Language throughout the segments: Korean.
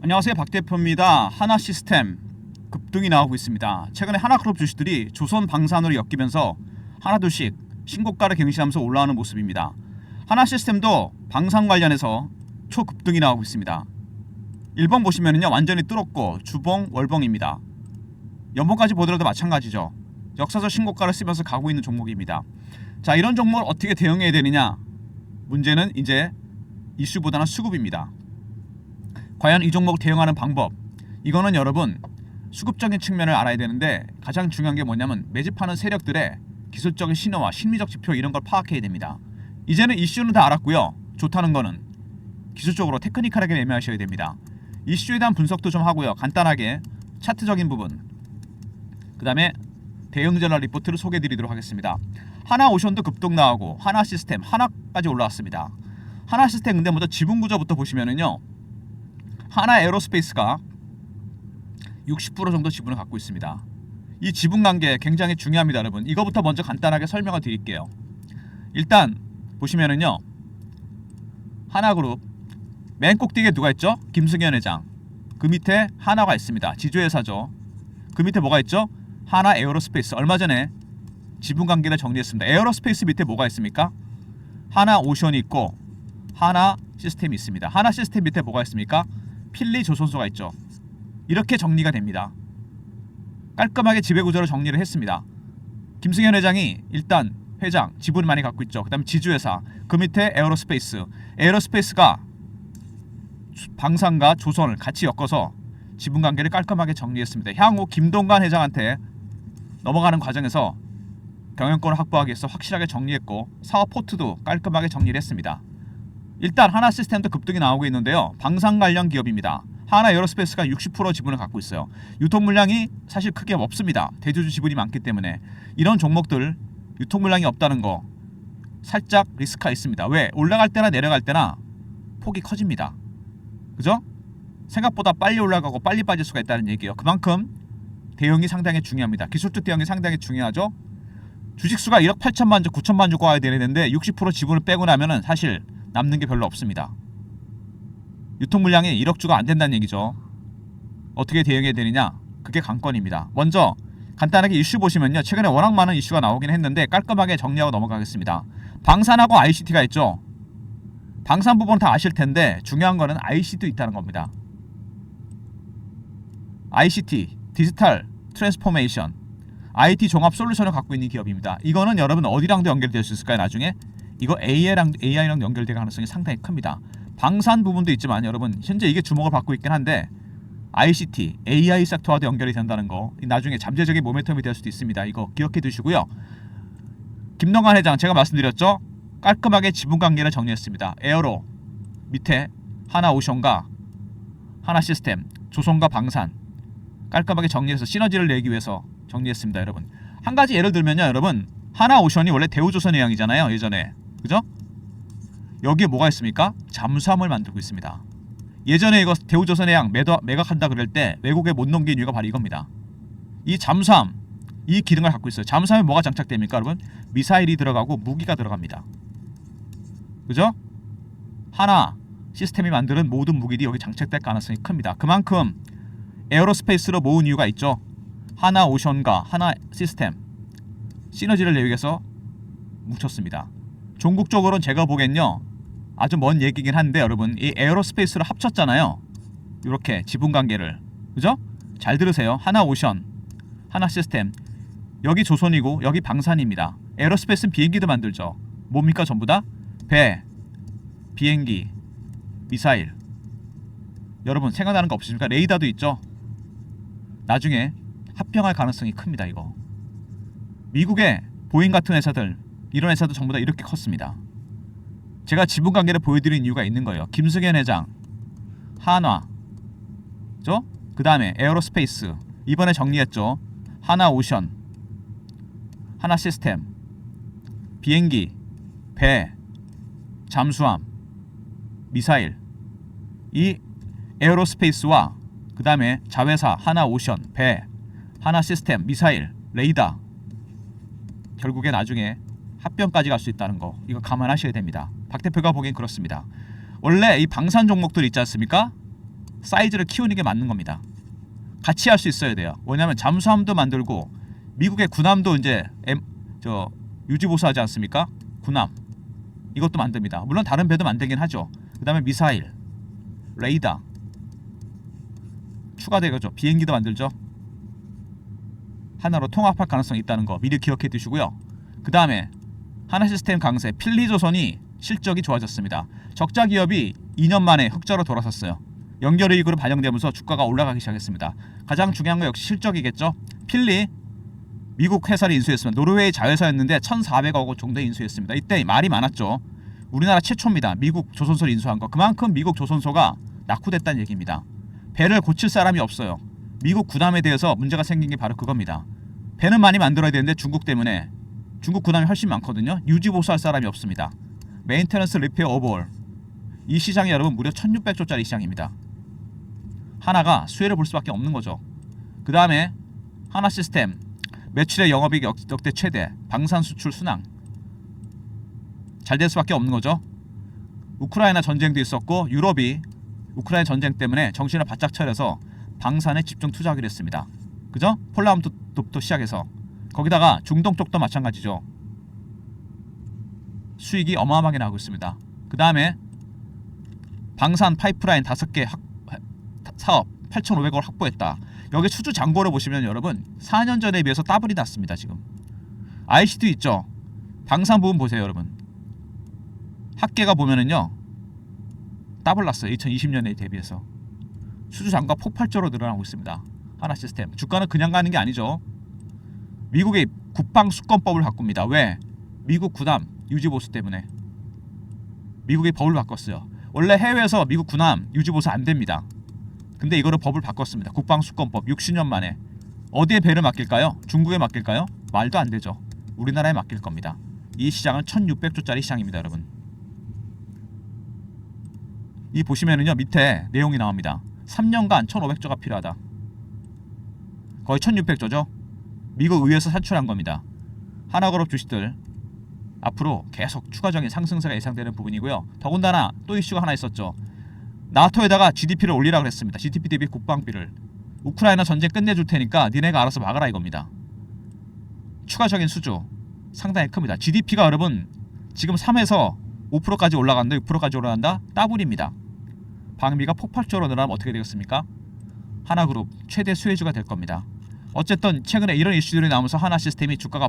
안녕하세요, 박 대표입니다. 하나시스템 급등이 나오고 있습니다. 최근에 하나그룹 주식들이 조선방산으로 엮이면서 하나둘씩 신고가를 갱신하면서 올라오는 모습입니다. 하나시스템도 방산 관련해서 초급등이 나오고 있습니다. 1번 보시면은요, 완전히 뚫었고 주봉 월봉입니다. 연봉까지 보더라도 마찬가지죠. 역사적 신고가를 쓰면서 가고 있는 종목입니다. 자, 이런 종목을 어떻게 대응해야 되느냐? 문제는 이제 이슈보다는 수급입니다. 과연 이 종목을 대응하는 방법, 이거는 여러분 수급적인 측면을 알아야 되는데, 가장 중요한 게 뭐냐면 매집하는 세력들의 기술적인 신호와 심리적 지표, 이런 걸 파악해야 됩니다. 이제는 이슈는 다 알았고요. 좋다는 거는 기술적으로 테크니컬하게 매매하셔야 됩니다. 이슈에 대한 분석도 좀 하고요. 간단하게 차트적인 부분, 그 다음에 대응 전략 리포트를 소개해 드리도록 하겠습니다. 하나오션도 급등 나오고 하나시스템, 하나까지 올라왔습니다. 하나시스템, 근데 먼저 지분 구조부터 보시면은요, 하나에어로스페이스가 60% 정도 지분을 갖고 있습니다. 이 지분 관계 굉장히 중요합니다, 여러분. 이거부터 먼저 간단하게 설명을 드릴게요. 일단 보시면은요, 하나그룹 맨 꼭대기에 누가 있죠? 김승현 회장. 그 밑에 하나가 있습니다. 지주회사죠. 그 밑에 뭐가 있죠? 하나에어로스페이스. 얼마 전에 지분 관계를 정리했습니다. 에어로스페이스 밑에 뭐가 있습니까? 하나오션이 있고 하나시스템이 있습니다. 하나시스템 밑에 뭐가 있습니까? 필리조선소가 있죠. 이렇게 정리가 됩니다. 깔끔하게 지배구조로 정리를 했습니다. 김승현 회장이 일단 회장, 지분 많이 갖고 있죠. 그 다음에 지주회사, 그 밑에 에어로스페이스. 에어로스페이스가 방산과 조선을 같이 엮어서 지분관계를 깔끔하게 정리했습니다. 향후 김동관 회장한테 넘어가는 과정에서 경영권을 확보하기 위해서 확실하게 정리했고, 사업 포트도 깔끔하게 정리를 했습니다. 일단 하나시스템도 급등이 나오고 있는데요, 방산 관련 기업입니다. 하나에어로스페이스가 60% 지분을 갖고 있어요. 유통 물량이 사실 크게 없습니다. 대주주 지분이 많기 때문에 이런 종목들 유통 물량이 없다는 거 살짝 리스크가 있습니다. 왜? 올라갈 때나 내려갈 때나 폭이 커집니다. 그죠? 생각보다 빨리 올라가고 빨리 빠질 수가 있다는 얘기예요. 그만큼 대응이 상당히 중요합니다. 기술적 대응이 상당히 중요하죠. 주식수가 1억 8천만 주, 9천만 주고 와야 되는데 60% 지분을 빼고 나면은 사실 남는 게 별로 없습니다. 유통 물량이 1억 주가 안 된다는 얘기죠. 어떻게 대응해야 되느냐? 그게 관건입니다. 먼저 간단하게 이슈 보시면요, 최근에 워낙 많은 이슈가 나오긴 했는데 깔끔하게 정리하고 넘어가겠습니다. 방산하고 ICT가 있죠. 방산 부분은 다 아실 텐데 중요한 거는 ICT도 있다는 겁니다. ICT, 디지털 트랜스포메이션, IT 종합 솔루션을 갖고 있는 기업입니다. 이거는 여러분 어디랑도 연결될 수 있을까요? 나중에 이거 AI랑 연결될 가능성이 상당히 큽니다. 방산 부분도 있지만 여러분 현재 이게 주목을 받고 있긴 한데, ICT, AI 섹터와도 연결이 된다는 거 나중에 잠재적인 모멘텀이 될 수도 있습니다. 이거 기억해 두시고요. 김동관 회장, 제가 말씀드렸죠? 깔끔하게 지분 관계를 정리했습니다. 에어로 밑에 하나오션과 하나시스템, 조선과 방산 깔끔하게 정리해서 시너지를 내기 위해서 정리했습니다. 여러분, 한 가지 예를 들면요, 여러분 하나오션이 원래 대우조선해양이잖아요, 예전에. 그죠? 여기에 뭐가 있습니까? 잠수함을 만들고 있습니다. 예전에 이거 대우조선해양 매각한다 그럴 때 외국에 못 넘긴 이유가 바로 이겁니다. 이 잠수함, 이 기능을 갖고 있어요. 잠수함에 뭐가 장착됩니까, 여러분? 미사일이 들어가고 무기가 들어갑니다. 그죠? 하나 시스템이 만드는 모든 무기들이 여기 장착될 가능성이 큽니다. 그만큼 에어로스페이스로 모은 이유가 있죠. 하나오션과 하나시스템 시너지를 내기 위해서 뭉쳤습니다. 종국적으로는 제가 보기엔요, 아주 먼 얘기긴 한데 여러분, 이 에어로스페이스를 합쳤잖아요. 이렇게 지분 관계를. 그죠? 잘 들으세요. 하나오션, 하나시스템, 여기 조선이고 여기 방산입니다. 에어로스페이스는 비행기도 만들죠. 뭡니까? 전부 다 배, 비행기, 미사일. 여러분 생각나는 거 없으십니까? 레이더도 있죠. 나중에 합병할 가능성이 큽니다. 이거 미국의 보잉 같은 회사들, 이런 회사도 전부 다 이렇게 컸습니다. 제가 지분 관계를 보여드린 이유가 있는 거예요. 김승현 회장, 한화, 그 다음에 에어로스페이스, 이번에 정리했죠. 하나오션, 하나시스템, 비행기, 배, 잠수함, 미사일. 이 에어로스페이스와 그 다음에 자회사 하나오션, 배, 하나시스템, 미사일, 레이더, 결국에 나중에 합병까지 갈 수 있다는 거, 이거 감안하셔야 됩니다. 박 대표가 보기엔 그렇습니다. 원래 이 방산 종목들 있지 않습니까? 사이즈를 키우는 게 맞는 겁니다. 같이 할 수 있어야 돼요. 왜냐하면 잠수함도 만들고 미국의 군함도 이제 유지보수하지 않습니까? 군함 이것도 만듭니다. 물론 다른 배도 만들긴 하죠. 그 다음에 미사일, 레이더 추가되겠죠. 비행기도 만들죠. 하나로 통합할 가능성이 있다는 거 미리 기억해 두시고요. 그 다음에 하나시스템 강세, 필리조선이 실적이 좋아졌습니다. 적자 기업이 2년 만에 흑자로 돌아섰어요. 연결이익으로 반영되면서 주가가 올라가기 시작했습니다. 가장 중요한 건 역시 실적이겠죠. 필리 미국 회사를 인수했습니다. 노르웨이 자회사였는데 1,400억 원 정도 인수했습니다. 이때 말이 많았죠. 우리나라 최초입니다. 미국 조선소를 인수한 거. 그만큼 미국 조선소가 낙후됐다는 얘기입니다. 배를 고칠 사람이 없어요. 미국 군함에 대해서 문제가 생긴 게 바로 그겁니다. 배는 많이 만들어야 되는데 중국 때문에 중국 군함이 훨씬 많거든요. 유지보수할 사람이 없습니다. 메인테넌스 리페어 오버홀 이 시장이 여러분 무려 1600조짜리 시장입니다. 하나가 수혜를 볼 수밖에 없는 거죠. 그 다음에 하나시스템 매출의 영업이익 역대 최대, 방산 수출 순항 잘 될 수밖에 없는 거죠. 우크라이나 전쟁도 있었고 유럽이 우크라이나 전쟁 때문에 정신을 바짝 차려서 방산에 집중 투자하기로 했습니다. 그죠? 폴라움부터 시작해서 거기다가 중동 쪽도 마찬가지죠. 수익이 어마어마하게 나오고 있습니다. 그 다음에 방산 파이프라인 5개 사업 8,500억을 확보했다. 여기 수주 잔고를 보시면 여러분 4년 전에 비해서 더블이 났습니다. 지금 IC도 있죠. 방산 부분 보세요 여러분. 합계가 보면은요 더블 났어요. 2020년에 대비해서. 수주 잔고가 폭발적으로 늘어나고 있습니다. 하나시스템 주가는 그냥 가는 게 아니죠. 미국의 국방수권법을 바꿉니다. 왜? 미국 군함 유지보수 때문에 미국이 법을 바꿨어요. 원래 해외에서 미국 군함 유지보수 안 됩니다. 근데 이거를 법을 바꿨습니다. 국방수권법 60년 만에. 어디에 배를 맡길까요? 중국에 맡길까요? 말도 안 되죠. 우리나라에 맡길 겁니다. 이 시장은 1600조짜리 시장입니다 여러분. 이 보시면은요 밑에 내용이 나옵니다. 3년간 1500조가 필요하다. 거의 1600조죠. 미국 의회에서 산출한 겁니다. 하나그룹 주식들 앞으로 계속 추가적인 상승세가 예상되는 부분이고요. 더군다나 또 이슈가 하나 있었죠. 나토에다가 GDP를 올리라고 했습니다. GDP 대비 국방비를. 우크라이나 전쟁 끝내줄 테니까 니네가 알아서 막아라 이겁니다. 추가적인 수주 상당히 큽니다. GDP가 여러분 지금 3에서 5%까지 올라간다, 6%까지 올라간다, 더블입니다. 방비가 폭발적으로 늘어나면 어떻게 되겠습니까? 하나그룹 최대 수혜주가 될 겁니다. 어쨌든 최근에 이런 이슈들이 나오면서 하나시스템이 주가가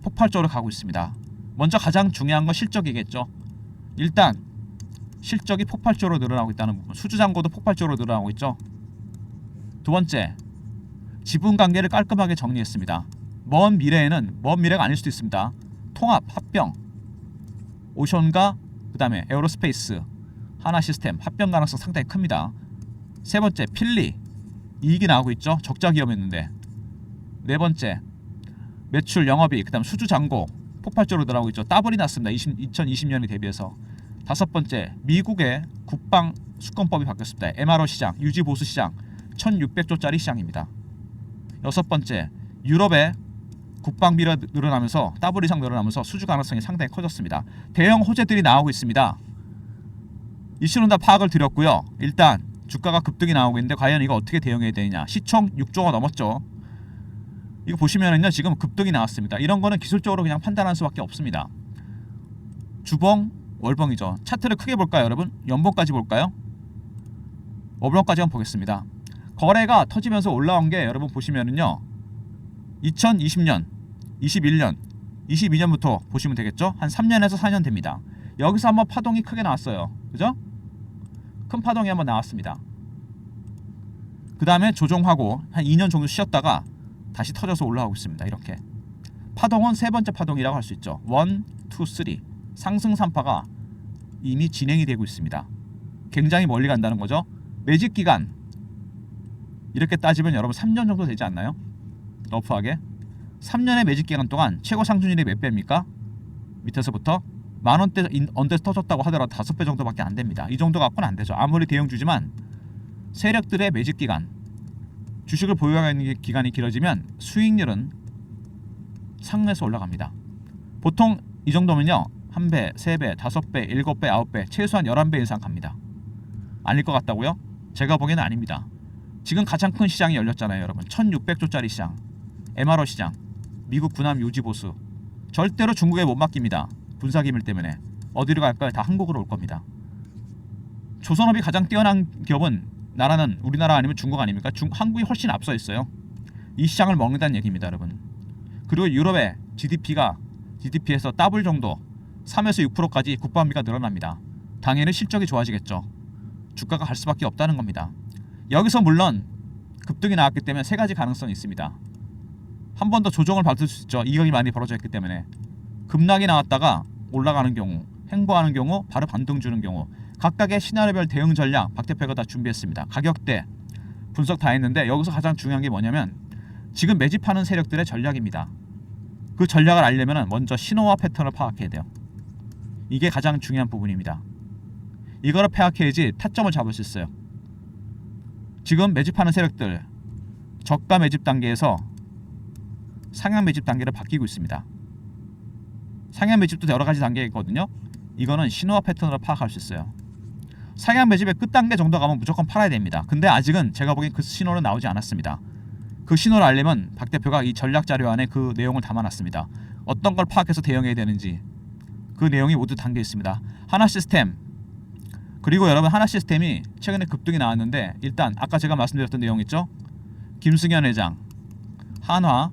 폭발적으로 가고 있습니다. 먼저 가장 중요한 건 실적이겠죠. 일단 실적이 폭발적으로 늘어나고 있다는 부분, 수주잔고도 폭발적으로 늘어나고 있죠. 두 번째, 지분관계를 깔끔하게 정리했습니다. 먼 미래가 아닐 수도 있습니다. 통합, 합병, 오션과 그 다음에 에어로스페이스, 하나시스템 합병 가능성 상당히 큽니다. 세 번째, 필리 이익이 나오고 있죠. 적자 기업이었는데. 네 번째, 매출, 영업이익, 그 다음 수주잔고 폭발적으로 늘어나고 있죠. 더블이 났습니다. 2020년에 대비해서. 다섯 번째, 미국의 국방 수권법이 바뀌었습니다. MRO 시장, 유지보수 시장 1600조짜리 시장입니다. 여섯 번째, 유럽의 국방비가 늘어나면서 더블 이상 늘어나면서 수주 가능성이 상당히 커졌습니다. 대형 호재들이 나오고 있습니다. 이슈는 다 파악을 드렸고요. 일단 주가가 급등이 나오고 있는데 과연 이거 어떻게 대응해야 되느냐. 시총 6조가 넘었죠. 이거 보시면은요 지금 급등이 나왔습니다. 이런 거는 기술적으로 그냥 판단할 수밖에 없습니다. 주봉, 월봉이죠. 차트를 크게 볼까요 여러분? 연봉까지 볼까요? 월봉까지 한번 보겠습니다. 거래가 터지면서 올라온 게 여러분 보시면은요 2020년, 21년, 22년부터 보시면 되겠죠? 한 3년에서 4년 됩니다. 여기서 한번 파동이 크게 나왔어요. 그죠? 큰 파동이 한번 나왔습니다. 그 다음에 조정하고 한 2년 정도 쉬었다가 다시 터져서 올라가고 있습니다. 이렇게 파동은 세 번째 파동이라고 할 수 있죠. 1, 2, 3 상승 3파가 이미 진행이 되고 있습니다. 굉장히 멀리 간다는 거죠. 매직 기간 이렇게 따지면 여러분 3년 정도 되지 않나요? 러프하게 3년의 매직 기간 동안 최고 상승률이 몇 배입니까? 밑에서부터 만원대 언더에서 터졌다고 하더라도 5배 정도밖에 안 됩니다. 이 정도 갖고는 안 되죠. 아무리 대형주지만 세력들의 매직 기간, 주식을 보유하는 기간이 길어지면 수익률은 상승해서 올라갑니다. 보통 이 정도면요 1배, 3배, 5배, 7배, 9배 최소한 11배 이상 갑니다. 아닐 것 같다고요? 제가 보기에는 아닙니다. 지금 가장 큰 시장이 열렸잖아요, 여러분. 1600조짜리 시장. MRO 시장. 미국 군함 유지보수. 절대로 중국에 못 맡깁니다. 군사기밀 때문에. 어디로 갈까요? 다 한국으로 올 겁니다. 조선업이 가장 뛰어난 기업은 나라는 우리나라 아니면 중국 아닙니까? 한국이 훨씬 앞서 있어요. 이 시장을 먹는다는 얘기입니다, 여러분. 그리고 유럽의 GDP에서 더블 정도 3에서 6%까지 국방비가 늘어납니다. 당연히 실적이 좋아지겠죠. 주가가 갈 수밖에 없다는 겁니다. 여기서 물론 급등이 나왔기 때문에 세 가지 가능성이 있습니다. 한 번 더 조정을 받을 수 있죠. 이격이 많이 벌어져 있기 때문에. 급락이 나왔다가 올라가는 경우, 횡보하는 경우, 바로 반등 주는 경우, 각각의 시나리오별 대응 전략 박 대표가 다 준비했습니다. 가격대 분석 다 했는데 여기서 가장 중요한 게 뭐냐면 지금 매집하는 세력들의 전략입니다. 그 전략을 알려면 먼저 신호와 패턴을 파악해야 돼요. 이게 가장 중요한 부분입니다. 이거를 파악해야지 타점을 잡을 수 있어요. 지금 매집하는 세력들 저가 매집 단계에서 상향 매집 단계로 바뀌고 있습니다. 상향 매집도 여러 가지 단계가 있거든요. 이거는 신호와 패턴으로 파악할 수 있어요. 상향 매집의 끝 단계 정도 가면 무조건 팔아야 됩니다. 근데 아직은 제가 보기엔 그 신호는 나오지 않았습니다. 그 신호를 알려면 박 대표가 이 전략 자료 안에 그 내용을 담아놨습니다. 어떤 걸 파악해서 대응해야 되는지 그 내용이 모두 담겨 있습니다. 하나시스템, 그리고 여러분 하나시스템이 최근에 급등이 나왔는데 일단 아까 제가 말씀드렸던 내용 있죠? 김승현 회장, 한화,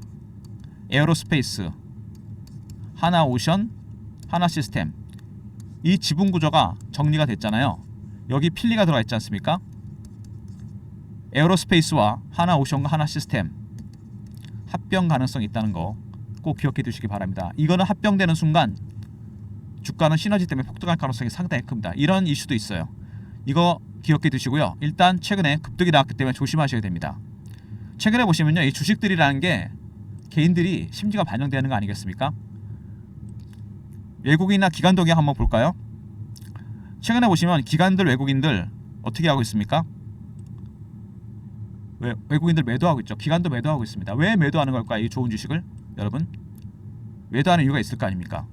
에어로스페이스, 하나오션, 하나시스템, 이 지분 구조가 정리가 됐잖아요. 여기 필리가 들어가 있지 않습니까? 에어로스페이스와 하나오션과 하나시스템 합병 가능성이 있다는 거 꼭 기억해 두시기 바랍니다. 이거는 합병되는 순간 주가는 시너지 때문에 폭등할 가능성이 상당히 큽니다. 이런 이슈도 있어요. 이거 기억해 두시고요. 일단 최근에 급등이 나왔기 때문에 조심하셔야 됩니다. 최근에 보시면요, 이 주식들이라는 게 개인들이 심지가 반영되는 거 아니겠습니까? 외국인이나 기관도 그냥 한번 볼까요? 최근에 보시면 기관들, 외국인들 어떻게 하고 있습니까? 외국인들 매도하고 있죠. 기관도 매도하고 있습니다. 왜 매도하는 걸까요? 이 좋은 주식을? 여러분, 매도하는 이유가 있을 거 아닙니까?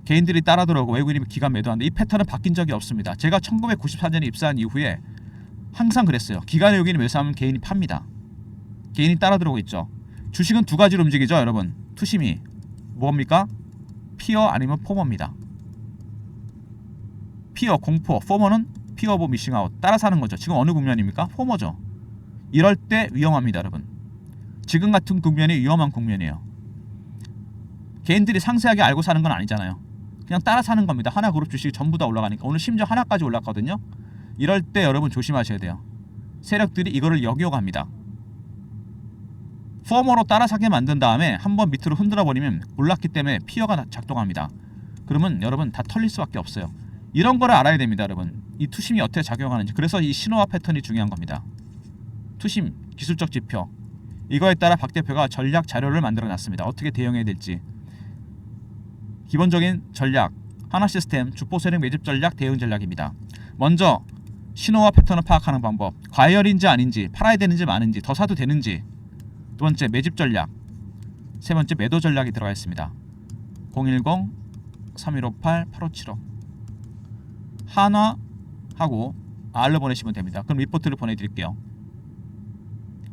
개인들이 따라 들어오고 외국인이 기관 매도하는데 이 패턴은 바뀐 적이 없습니다. 제가 1994년에 입사한 이후에 항상 그랬어요. 기관 외국인이 매수하면 개인이 팝니다. 개인이 따라 들어오고 있죠. 주식은 두 가지로 움직이죠, 여러분. 투심이 뭡니까? 피어 아니면 포머입니다. 피어, 공포, 포머는 피어 오브 미싱아웃, 따라 사는 거죠. 지금 어느 국면입니까? 포머죠. 이럴 때 위험합니다, 여러분. 지금 같은 국면이 위험한 국면이에요. 개인들이 상세하게 알고 사는 건 아니잖아요. 그냥 따라 사는 겁니다. 하나그룹 주식이 전부 다 올라가니까. 오늘 심지어 하나까지 올랐거든요. 이럴 때 여러분 조심하셔야 돼요. 세력들이 이거를 역이용합니다. 포머로 따라 사게 만든 다음에 한번 밑으로 흔들어 버리면 올랐기 때문에 피어가 작동합니다. 그러면 여러분 다 털릴 수밖에 없어요. 이런 거를 알아야 됩니다, 여러분. 이 투심이 어떻게 작용하는지. 그래서 이 신호와 패턴이 중요한 겁니다. 투심, 기술적 지표. 이거에 따라 박 대표가 전략 자료를 만들어 놨습니다. 어떻게 대응해야 될지. 기본적인 전략, 하나시스템, 주포세력 매집 전략, 대응 전략입니다. 먼저 신호와 패턴을 파악하는 방법. 과열인지 아닌지, 팔아야 되는지 마는지, 더 사도 되는지. 두 번째 매집 전략. 세 번째 매도 전략이 들어가 있습니다. 010-3158-8575 한화하고 R로 보내시면 됩니다. 그럼 리포트를 보내드릴게요.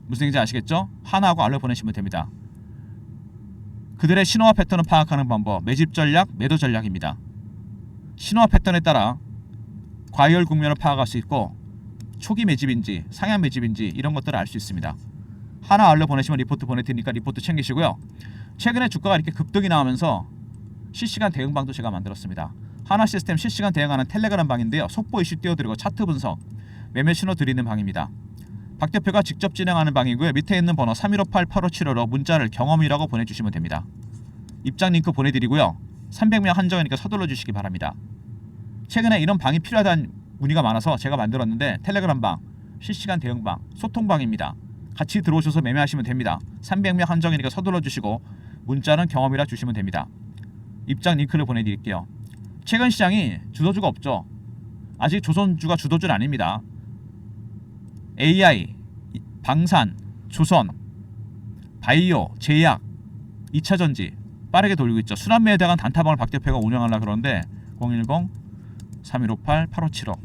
무슨 얘기인지 아시겠죠? 하나하고 R로 보내시면 됩니다. 그들의 신호와 패턴을 파악하는 방법, 매집 전략, 매도 전략입니다. 신호와 패턴에 따라 과열 국면을 파악할 수 있고 초기 매집인지 상향 매집인지 이런 것들을 알 수 있습니다. 하나 R로 보내시면 리포트 보내드리니까 리포트 챙기시고요. 최근에 주가가 이렇게 급등이 나오면서 실시간 대응방도 제가 만들었습니다. 하나시스템 실시간 대응하는 텔레그램 방인데요. 속보 이슈 띄워드리고 차트 분석, 매매 신호 드리는 방입니다. 박 대표가 직접 진행하는 방이고요. 밑에 있는 번호 3158-8575로 문자를 경험이라고 보내주시면 됩니다. 입장 링크 보내드리고요. 300명 한정이니까 서둘러 주시기 바랍니다. 최근에 이런 방이 필요하다는 문의가 많아서 제가 만들었는데 텔레그램 방, 실시간 대응 방, 소통 방입니다. 같이 들어오셔서 매매하시면 됩니다. 300명 한정이니까 서둘러 주시고 문자는 경험이라 주시면 됩니다. 입장 링크를 보내드릴게요. 최근 시장이 주도주가 없죠. 아직 조선주가 주도주는 아닙니다. AI, 방산, 조선, 바이오, 제약, 2차전지 빠르게 돌리고 있죠. 순환매에 대한 단타방을 박 대표가 운영하려고 그러는데 010-3158-8575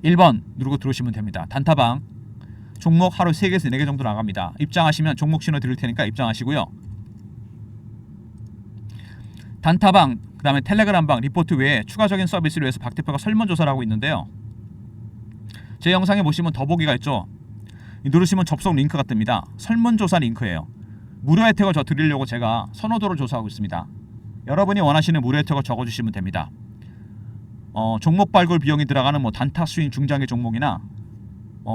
1번 누르고 들어오시면 됩니다. 단타방 종목 하루 3개에서 4개 정도 나갑니다. 입장하시면 종목 신호 드릴 테니까 입장하시고요. 단타방 그 다음에 텔레그램방 리포트 외에 추가적인 서비스를 위해서 박 대표가 설문조사를 하고 있는데요. 제 영상에 보시면 더보기가 있죠. 누르시면 접속 링크가 뜹니다. 설문조사 링크예요. 무료 혜택을 저 드리려고 제가 선호도를 조사하고 있습니다. 여러분이 원하시는 무료 혜택을 적어주시면 됩니다. 종목 발굴 비용이 들어가는 뭐 단타 스윙 중장기 종목이나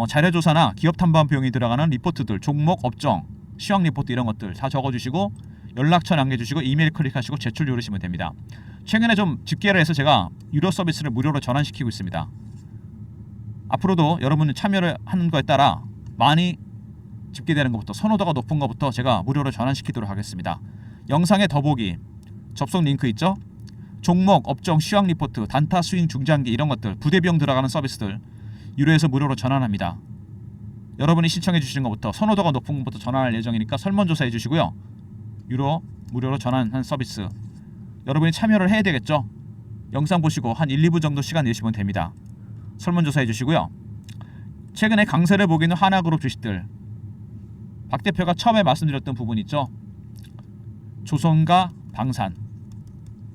자료조사나 기업 탐방 비용이 들어가는 리포트들, 종목 업종, 시황 리포트 이런 것들 다 적어주시고 연락처 남겨주시고 이메일 클릭하시고 제출 누르시면 됩니다. 최근에 좀 집계를 해서 제가 유료 서비스를 무료로 전환시키고 있습니다. 앞으로도 여러분 참여를 하는 거에 따라 많이 집계되는 것부터 선호도가 높은 것부터 제가 무료로 전환시키도록 하겠습니다. 영상의 더보기 접속 링크 있죠? 종목, 업종, 시황 리포트, 단타, 스윙, 중장기 이런 것들 부대 비용 들어가는 서비스들 유료에서 무료로 전환합니다. 여러분이 신청해 주시는 것부터 선호도가 높은 것부터 전환할 예정이니까 설문조사 해주시고요. 유료, 무료로 전환한 서비스 여러분이 참여를 해야 되겠죠? 영상 보시고 한 1, 2분 정도 시간 내시면 됩니다. 설문조사 해주시고요. 최근에 강세를 보기는 하나그룹 주식들 박 대표가 처음에 말씀드렸던 부분 있죠? 조선과 방산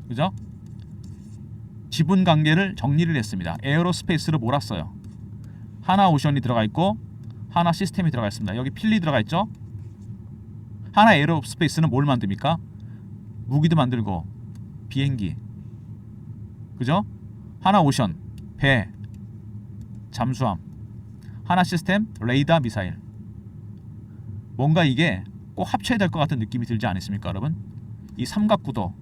그죠? 지분 관계를 정리를 했습니다. 에어로스페이스로 몰았어요. 하나오션이 들어가 있고 하나 시스템이 들어가 있습니다. 여기 필리 들어가 있죠? 하나 에어로스페이스는 뭘 만듭니까? 무기도 만들고 비행기 그죠? 하나오션 배 잠수함 하나 시스템 레이더 미사일 뭔가 이게 꼭 합쳐야 될 것 같은 느낌이 들지 않으십니까 여러분? 이 삼각구도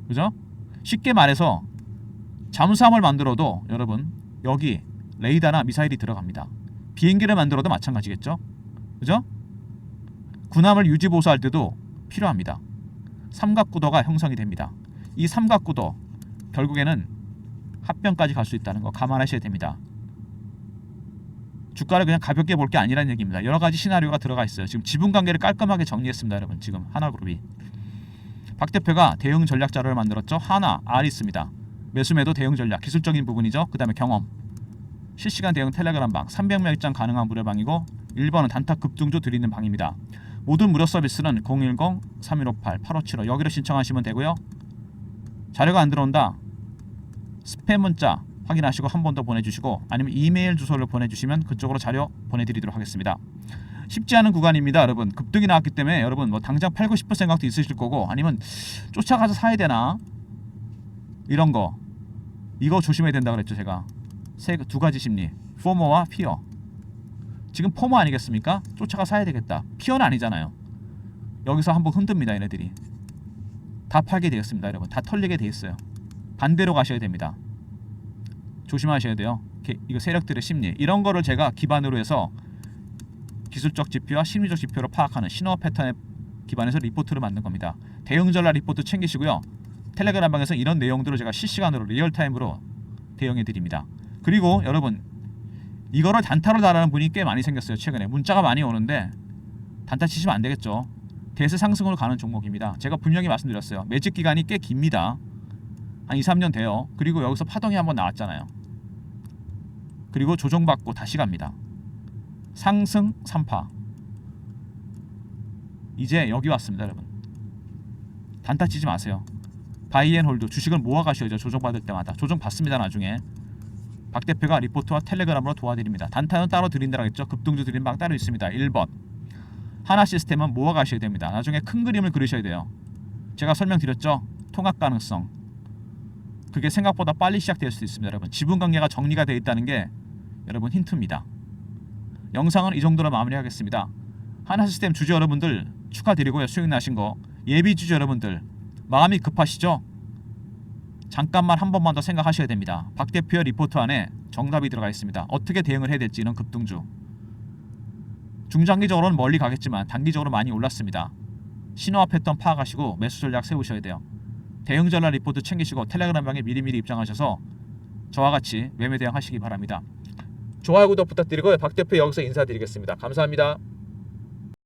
그죠? 쉽게 말해서 잠수함을 만들어도 여러분 여기 레이더나 미사일이 들어갑니다. 비행기를 만들어도 마찬가지겠죠? 그죠? 군함을 유지보수할 때도 필요합니다. 삼각구도가 형성이 됩니다. 이 삼각구도 결국에는 합병까지 갈 수 있다는 거 감안하셔야 됩니다. 주가를 그냥 가볍게 볼 게 아니라는 얘기입니다. 여러 가지 시나리오가 들어가 있어요. 지금 지분 관계를 깔끔하게 정리했습니다. 여러분 지금 하나그룹이 박 대표가 대응 전략 자료를 만들었죠. 하나 R 있습니다. 매수매도 대응 전략 기술적인 부분이죠. 그 다음에 경험 실시간 대응 텔레그램방 300명 입장 가능한 무료방이고 1번은 단타 급등주 드리는 방입니다. 모든 무료 서비스는 010-3158-8575 여기로 신청하시면 되고요. 자료가 안 들어온다 스팸 문자 확인하시고 한 번 더 보내주시고 아니면 이메일 주소를 보내주시면 그쪽으로 자료 보내드리도록 하겠습니다. 쉽지 않은 구간입니다. 여러분 급등이 나왔기 때문에 여러분 뭐 당장 팔고 싶을 생각도 있으실 거고 아니면 쫓아가서 사야 되나 이런 거 이거 조심해야 된다 그랬죠. 제가 두 가지 심리 포모와 피어 지금 포모 아니겠습니까? 쫓아가 사야 되겠다. 피어는 아니잖아요. 여기서 한번 흔듭니다. 얘네들이 다 팔게 되었습니다. 여러분 다 털리게 돼 있어요. 반대로 가셔야 됩니다. 조심하셔야 돼요. 이거 세력들의 심리 이런 거를 제가 기반으로 해서 기술적 지표와 심리적 지표로 파악하는 신호 패턴에 기반해서 리포트를 만든 겁니다. 대응 전략 리포트 챙기시고요. 텔레그램방에서 이런 내용들을 제가 실시간으로 리얼타임으로 대응해 드립니다. 그리고 여러분 이거를 단타로 달하는 분이 꽤 많이 생겼어요. 최근에 문자가 많이 오는데 단타 치시면 안 되겠죠. 대세 상승으로 가는 종목입니다. 제가 분명히 말씀드렸어요. 매직 기간이 꽤 깁니다. 한 2, 3년 돼요. 그리고 여기서 파동이 한번 나왔잖아요. 그리고 조정받고 다시 갑니다. 상승 3파 이제 여기 왔습니다. 여러분 단타 치지 마세요. 바이앤홀드 주식을 모아 가셔야죠. 조정받을 때마다 조정받습니다. 나중에 박 대표가 리포트와 텔레그램으로 도와드립니다. 단타는 따로 드린다고 했죠. 급등주 드린 방 따로 있습니다. 1번 하나 시스템은 모아 가셔야 됩니다. 나중에 큰 그림을 그리셔야 돼요. 제가 설명드렸죠. 통합 가능성 그게 생각보다 빨리 시작될 수 있습니다. 여러분 지분 관계가 정리가 되어 있다는 게 여러분 힌트입니다. 영상은 이 정도로 마무리하겠습니다. 하나 시스템 주주 여러분들 축하드리고요. 수익 나신 거 예비 주주 여러분들 마음이 급하시죠? 잠깐만 한 번만 더 생각하셔야 됩니다. 박 대표의 리포트 안에 정답이 들어가 있습니다. 어떻게 대응을 해야 될지 이런 급등주 중장기적으로는 멀리 가겠지만 단기적으로 많이 올랐습니다. 신호와 패턴 파악하시고 매수 전략 세우셔야 돼요. 대응 전략 리포트 챙기시고 텔레그램방에 미리미리 입장하셔서 저와 같이 매매 대응하시기 바랍니다. 좋아요 구독 부탁드리고요. 박 대표 여기서 인사드리겠습니다. 감사합니다.